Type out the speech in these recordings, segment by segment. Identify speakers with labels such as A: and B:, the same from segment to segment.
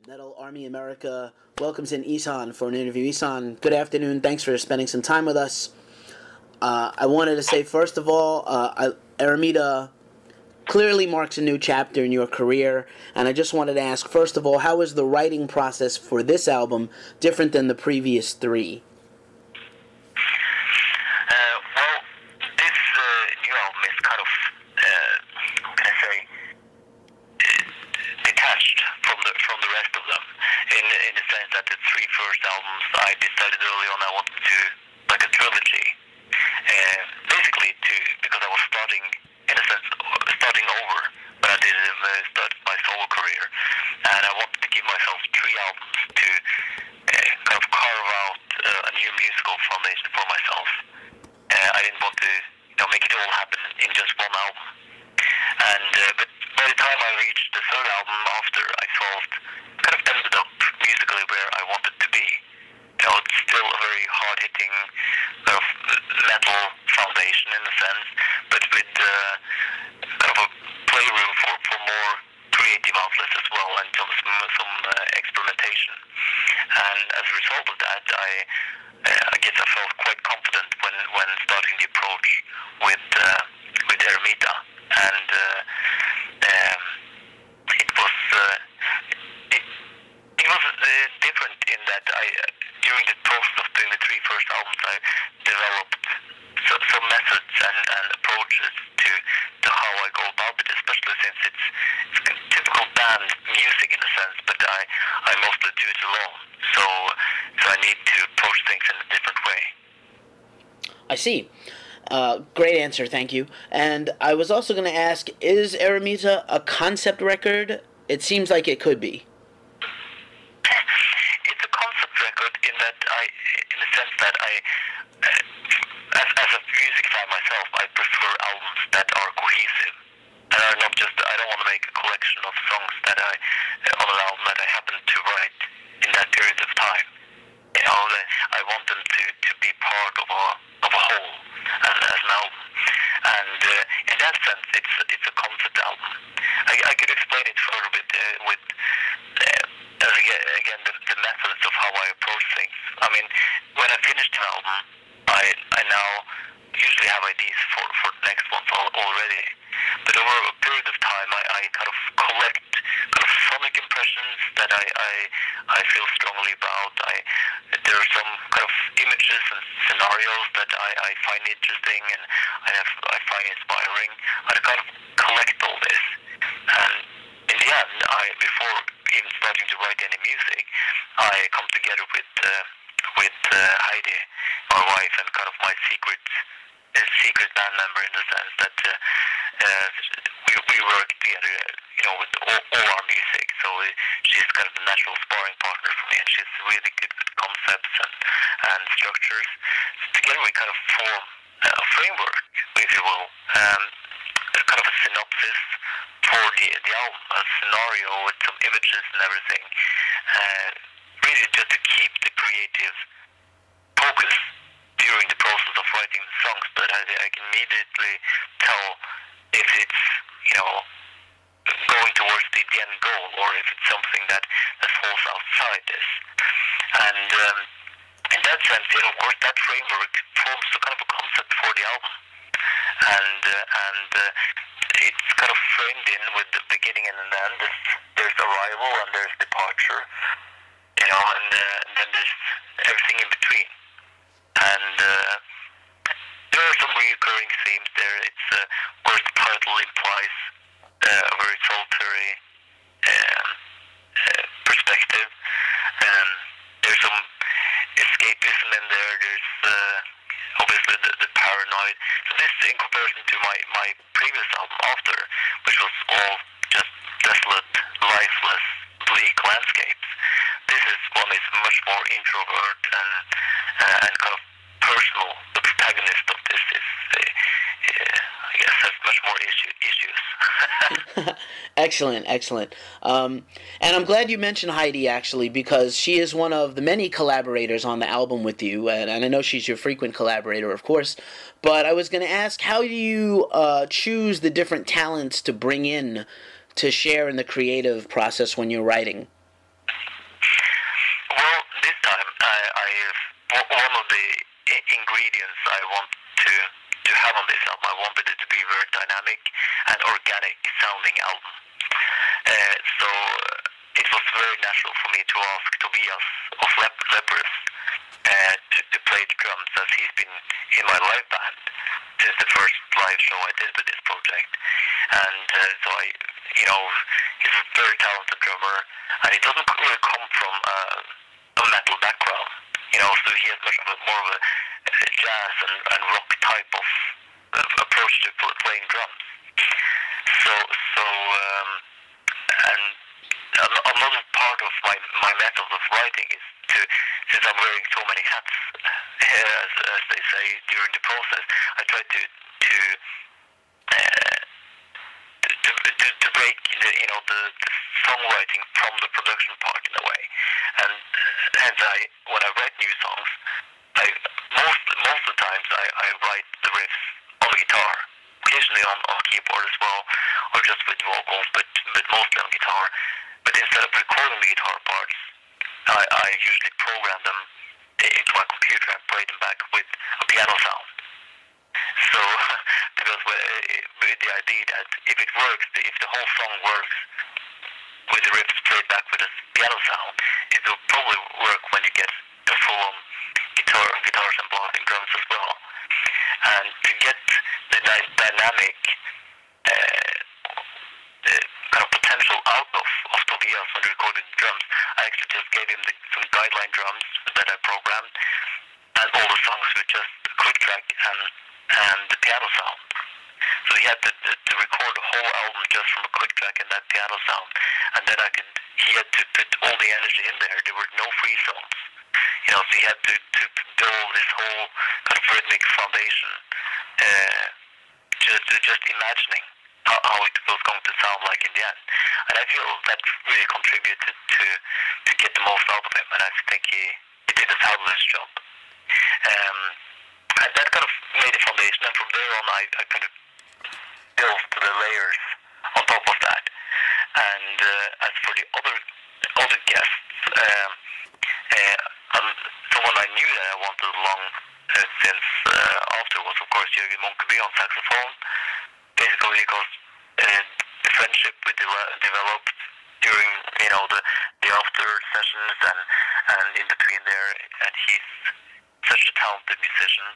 A: Metal Army America welcomes in IHSAHN for an interview. IHSAHN, good afternoon. Thanks for spending some time with us. I wanted to say, first of all, Eremita clearly marks a new chapter in your career, and I just wanted to ask, first of all, how is the writing process for this album different than the previous three?
B: New album is kind of, how can I say, detached from the rest of them, in the sense that the three first albums I decided early on I wanted to do like a trilogy, basically because I was starting over when I did start my solo career, and I wanted to give myself three albums to kind of carve out a new musical foundation for myself. I didn't want to make it all happen in just one album. And but by the time I reached the third album, after I kind of ended up musically where I wanted to be. It's still a very hard-hitting kind of metal foundation in a sense, but with kind of a playroom for more creative outlets as well, and some experimentation. And as a result of that, I guess I felt quite confident when starting the approach with Eremita, and it was different in that during the process of doing the three first albums, I developed some methods and approaches to how I go about it, especially since it's typical band music in a sense, but I mostly do it alone. So I need to approach things in a different way.
A: I see. Great answer, thank you. And I was also going to ask, is Eremita a concept record? It seems like it could be.
B: It's a concept record in the sense that as a music fan myself, I prefer albums that are cohesive and are not just. I don't want to make a collection of songs on an album that I happen to write in that period of time. I want them to be part of a whole as an album, and in that sense, it's a concept album. I could explain it further a bit with again the methods of how I approach things. I mean, when I finish an album, I now usually have ideas for the next ones already, but over a period of time, I kind of collect kind of sonic impressions that I feel strongly about. There are some kind of images and scenarios that I find interesting and I find inspiring. I kind of collect all this, and in the end, before even starting to write any music, I come together with Heidi, my wife, and kind of my secret band member, in the sense that we work together, with all our music. So she's kind of the natural sparring partner for me, and she's really good with concepts and structures. So together we kind of form a framework, if you will, kind of a synopsis for the album, a scenario with some images and everything, really just to keep the creative focus during the process of writing the songs, but I can immediately tell if it's going towards the end goal, or if it's something that falls outside this. And in that sense, of course, that framework forms a kind of a concept for the album, and it's kind of framed in with the beginning and an end. There's arrival and there's departure, and then there's everything in between. And there are some recurring themes there. It's of course the title implies a very solitary perspective, and there's some escapism in there. There's obviously the paranoid. So this, in comparison to my previous album After, which was all just desolate, lifeless, bleak landscapes, this is one is much more introvert and kind of personal. The protagonist of this is, I guess, has much more issues.
A: Excellent, excellent. And I'm glad you mentioned Heidi, actually, because she is one of the many collaborators on the album with you, and I know she's your frequent collaborator, of course. But I was going to ask, how do you choose the different talents to bring in to share in the creative process when you're writing?
B: the ingredients I want to have on this album. I wanted it to be very dynamic and organic sounding album. So it was very natural for me to ask Tobias of Leprous to play the drums, as he's been in my live band since the first live show I did with this project. And so he's a very talented drummer, and he doesn't really come from a metal background, so he has much more of a jazz and rock type of approach to playing drums. And another part of my method of writing is since I'm wearing so many hats, as they say during the process, I try to break the songwriting from the production part in a way, and hence when I write new songs, most of the times I write the riffs on the guitar, occasionally on keyboard as well, or just with vocals, but mostly on guitar. But instead of recording the guitar parts, I usually program them into my computer and play them back with a piano sound. So, because with the idea that if it works, if the whole song works with the riffs played back with a piano sound, it will probably work when you get the full-on guitars and blasting drums as well. And to get the dynamic kind of potential out of Tobias when recording the drums, I actually just gave him some guideline drums that I programmed, and all the songs were just a quick track and the piano sound. So he had to record the whole album just from a quick track and that piano sound, and then he had to put all the energy in there. There were no free songs, so he had to build this whole kind of rhythmic foundation, just imagining how it was going to sound like in the end. And I feel that really contributed to get the most out of him, and I think he did a fabulous job. And that kind of made a foundation, and from there on I kind of built the layers on top of that. And as for the other guests, someone I knew that I wanted along since after was of course Jørgen Munkeby on saxophone, basically because the friendship we developed during the after sessions and in between there, and he's such a talented musician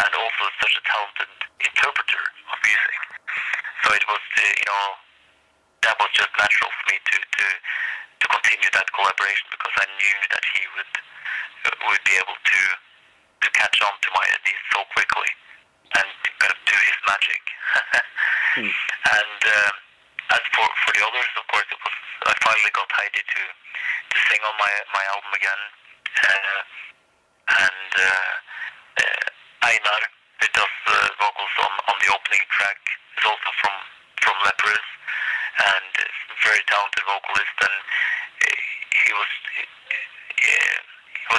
B: and also such a talented interpreter of music. So it was that was just natural for me to continue that collaboration, because I knew that he would be able to catch on to my ideas so quickly and kind of do his magic. And as for the others, of course, I finally got Heidi to sing on my album again, and Einar, who does vocals on the opening track, is also from Leprous, and very talented vocalist, and he was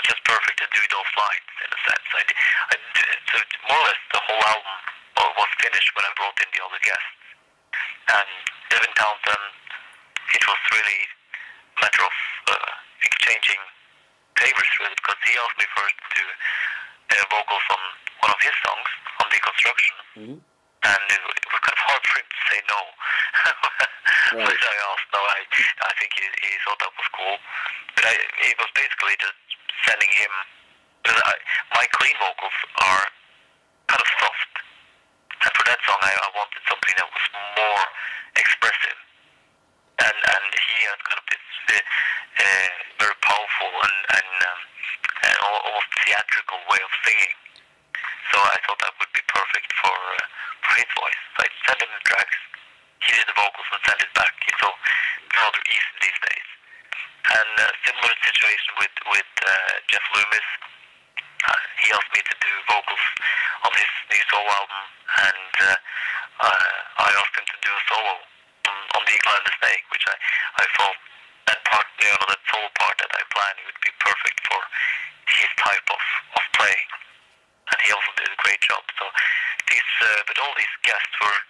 B: just perfect to do those lines in a sense. So more or less the whole album was finished when I brought in the other guests. And Devin Townsend, it was really a matter of exchanging favors really, because he asked me first to do vocals on one of his songs, on Deconstruction. Mm-hmm. And it was kind of hard for him to say no. Right. Which I asked, no, I think he thought that was cool. But it was basically just sending him, because my clean vocals are kind of soft. And for that song, I wanted something that was more expressive. And he had kind of this very powerful and almost theatrical way of singing. So I thought that would be perfect for his voice. So I sent him the tracks, he did the vocals and sent it back. So rather easy these days. And similar situation with Jeff Loomis. He asked me to do vocals on his new solo album, and I asked him to do a solo on The Eagle and the Snake, which I felt that part, that solo part that I planned would be perfect for his type of playing. And he also did a great job. So but all these guests were,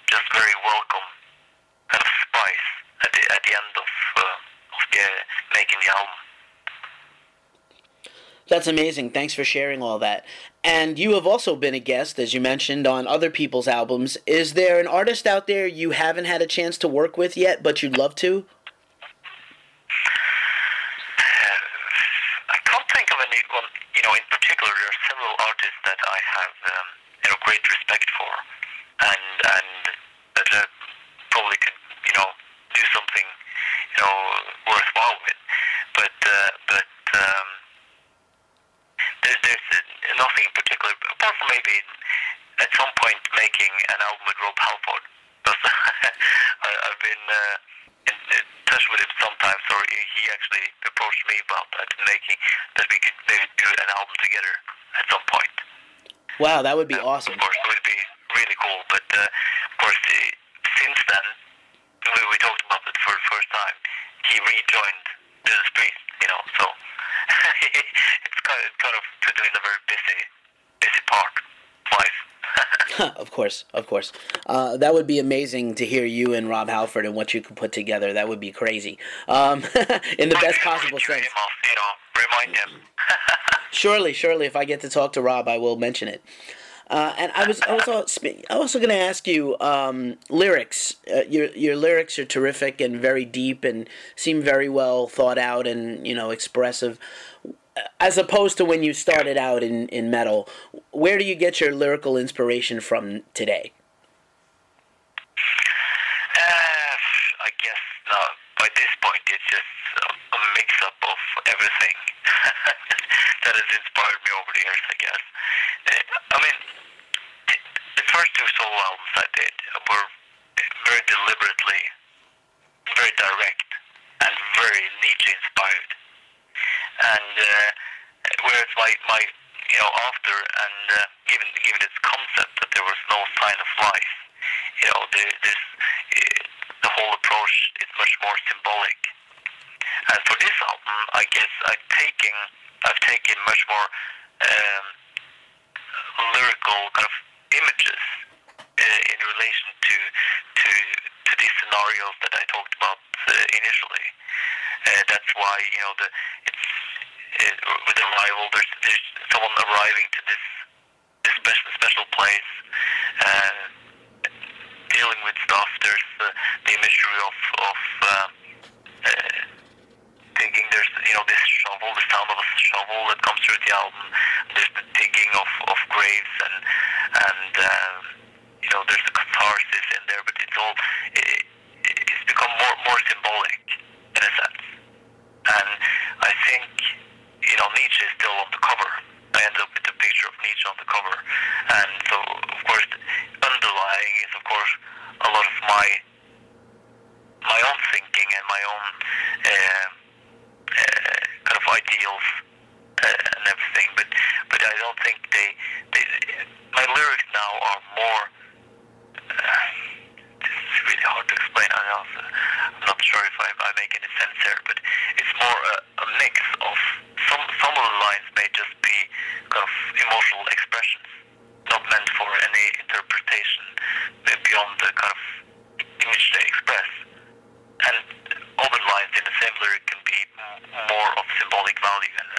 B: just very welcome kind of spice at the end of making the album.
A: That's amazing. Thanks for sharing all that. And you have also been a guest, as you mentioned, on other people's albums. Is there an artist out there you haven't had a chance to work with yet, but you'd love to?
B: I can't think of anyone, in particular. There are several artists that I have, great respect for, and that probably could, do something, worthwhile with. But there's nothing in particular, apart from maybe at some point making an album with Rob Halford. Because I've been in touch with him sometimes, or he actually approached me about that, making that we could maybe do an album together at some point.
A: Wow, that would be awesome.
B: Of course, it would be really cool. But of course, since then, we talked about it for the first time. He rejoined Judas Priest, so it's kind of doing a very busy part of life.
A: Of course, of course. That would be amazing to hear you and Rob Halford and what you could put together. That would be crazy. In the best possible sense.
B: Remind him.
A: Surely. If I get to talk to Rob, I will mention it. And I was also going to ask you lyrics. Your lyrics are terrific and very deep and seem very well thought out and expressive. As opposed to when you started out in metal, where do you get your lyrical inspiration from today?
B: I guess by this point it's just a mix-up of everything that has inspired me over the years, I guess. I mean, the first two solo albums I did were very deliberately, very direct, and very Nietzsche inspired. And whereas my after and given its concept that there was no sign of life, the whole approach is much more symbolic. And for this album, I guess I've taken much more lyrical kind of images in relation to these scenarios that I talked about initially. That's why it's with arrival. There's someone arriving to this special place, dealing with stuff. There's the imagery of digging. There's this shovel, the sound of a shovel that comes through the album. There's the digging of graves and there's the catharsis in there. But it's become more symbolic in a sense. And I think Nietzsche is still on the cover. I ended up with a picture of Nietzsche on the cover, and so of course underlying is of course a lot of my own thinking and my own kind of ideals and everything. But I don't think my lyrics now are more. It's really hard to explain. I'm not sure if I make any sense here, but it's more a mix of some of the lines may just be kind of emotional expressions, not meant for any interpretation beyond the kind of image they express. And other lines in the same lyric can be more of symbolic value and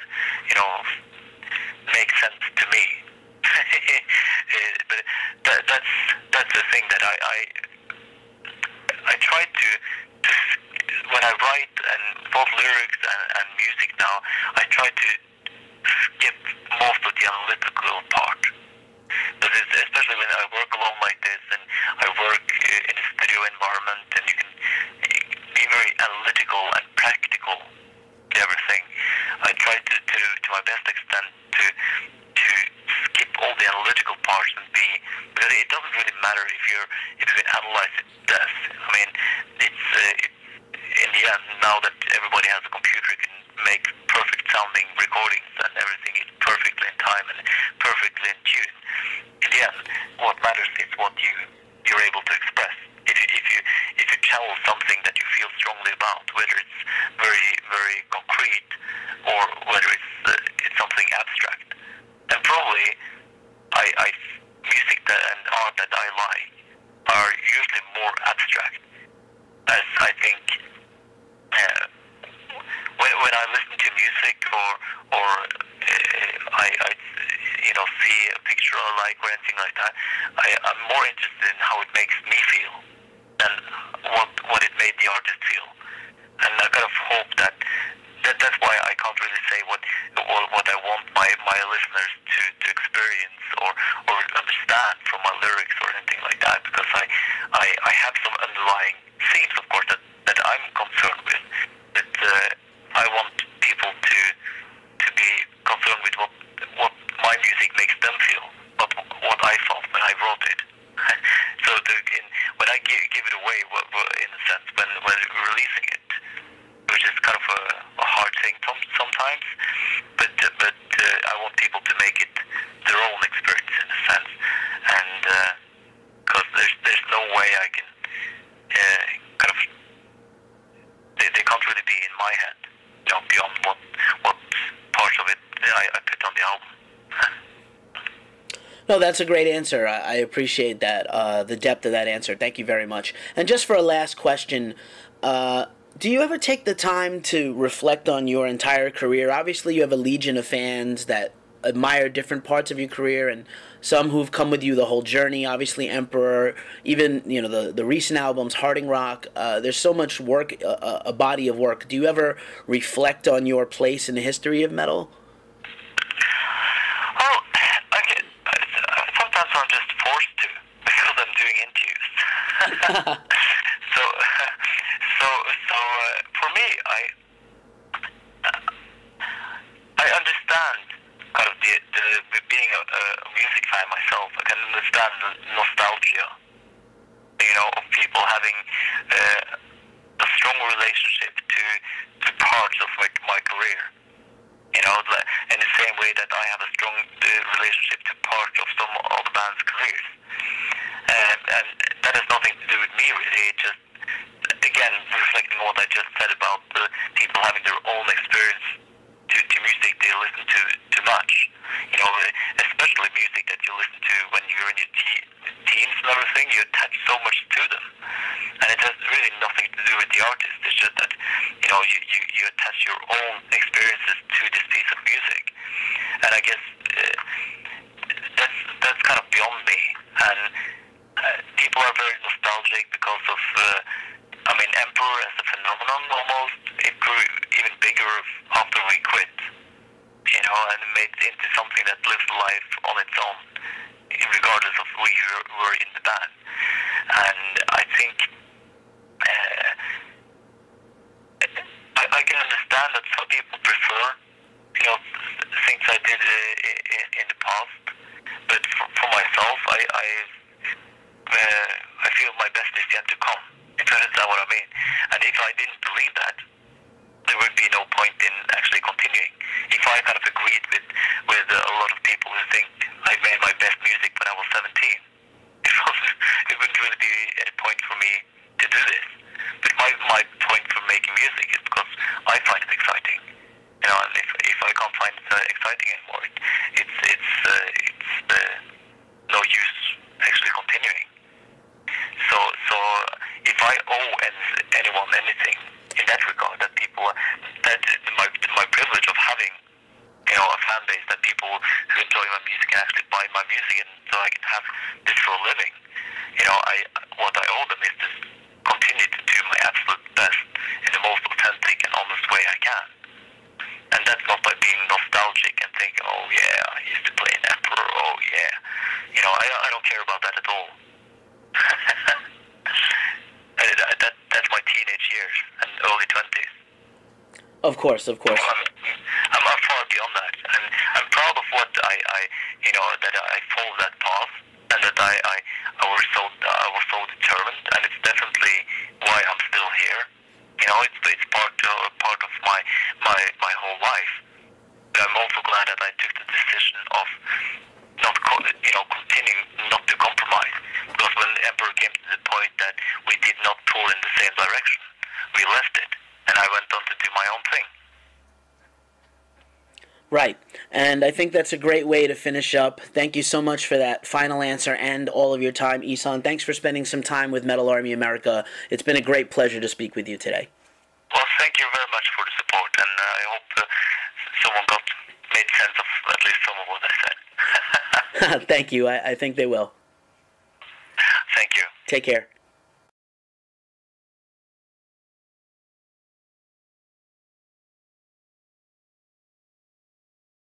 B: make sense to me. But that's the thing that I try to when I write and both lyrics and music now, I try to skip most of the analytical part. Because especially when I work alone like this and I work in a studio environment and you can be very analytical and practical to everything. I try to my best extent to skip all the analytical parts and because it doesn't really matter if you can analyze it best. I mean, it's in the end, now that everybody has a computer, you can make perfect sounding recordings and everything is perfectly in time and perfectly in tune. In the end, what matters is what you're able to express. If you channel something that you feel strongly about, whether it's very, very concrete or whether it's something abstract, then probably music and art that I like are usually more abstract. As I think anything like that. I'm more interested in how it makes me feel than what it made the artist feel. And I kind of hope that's why I can't really say what I want my listeners to experience or understand from my lyrics or anything like that, because I have some underlying themes, of course, that I'm concerned with. That I want people to be concerned with what my music makes them feel, not what I felt when I wrote it. So when I give it away, in a sense, when releasing it, which is kind of a hard thing sometimes, but I want people to make it their own experience in a sense, and because there's no way I can kind of they can't really be in my head, beyond what parts of it I put on the album.
A: No, that's a great answer. I appreciate that, the depth of that answer. Thank you very much. And just for a last question, do you ever take the time to reflect on your entire career? Obviously, you have a legion of fans that admire different parts of your career, and some who've come with you the whole journey. Obviously, Emperor, even the recent albums, Harding Rock. There's so much work, a body of work. Do you ever reflect on your place in the history of metal?
B: Well, sometimes I'm just forced to, because I'm doing interviews. So for me, I understand kind of the being a music fan myself. I can understand the nostalgia, of people having a strong relationship to parts of my career. In the same way that I have a strong relationship to parts of some other bands' careers, and that has nothing to do with me really. It just, again, reflecting on what I just said about people having their own experience to music they listen to much. Especially music that you listen to when you're in your teens and everything, you attach so much to them. And it has really nothing to do with the artist. It's just that, you attach your own experiences to this piece of music. And I guess that's kind of beyond me. And people are very nostalgic because of, Emperor as a phenomenon almost. It grew even bigger after we quit. And it made it into something that lives life on its own, regardless of who you were in the band. And I think I can understand that some people prefer, things I did in the past. But for myself, I feel my best is yet to come. If you understand what I mean. And if I didn't believe that, there would be no point in actually continuing. If I kind of agreed with a lot of people who think I made my best music when I was 17, it wouldn't really be any point for me to do this. But my point for making music is because I find it exciting. And if I can't find it exciting anymore, it's no use actually continuing. So if I owe anyone anything in that regard, that my privilege of having a fan base, that people who enjoy my music can actually buy my music, and so I can have this for a living. What I owe them is to continue to do my absolute best in the most authentic and honest way I can. And that's not by being nostalgic and thinking, oh yeah, I used to play in Emperor, oh yeah. I don't care about that at all. That's my teenage years and early 20s.
A: Of course.
B: I'm far beyond that, and I'm proud of what I that I followed that path, and that I was so determined, and it's definitely why I'm still here. It's part of my whole life. But I'm also glad that I took the decision of not continuing not to compromise, because when the Emperor came to the point that we did not pull in the same direction, we left it, and I went on to do my own thing.
A: Right, and I think that's a great way to finish up. Thank you so much for that final answer and all of your time, IHSAHN. Thanks for spending some time with Metal Army America. It's been a great pleasure to speak with you today.
B: Well, thank you very much for the support, and I hope someone made sense of at least some of what I said.
A: Thank you. I think they will.
B: Thank you.
A: Take care.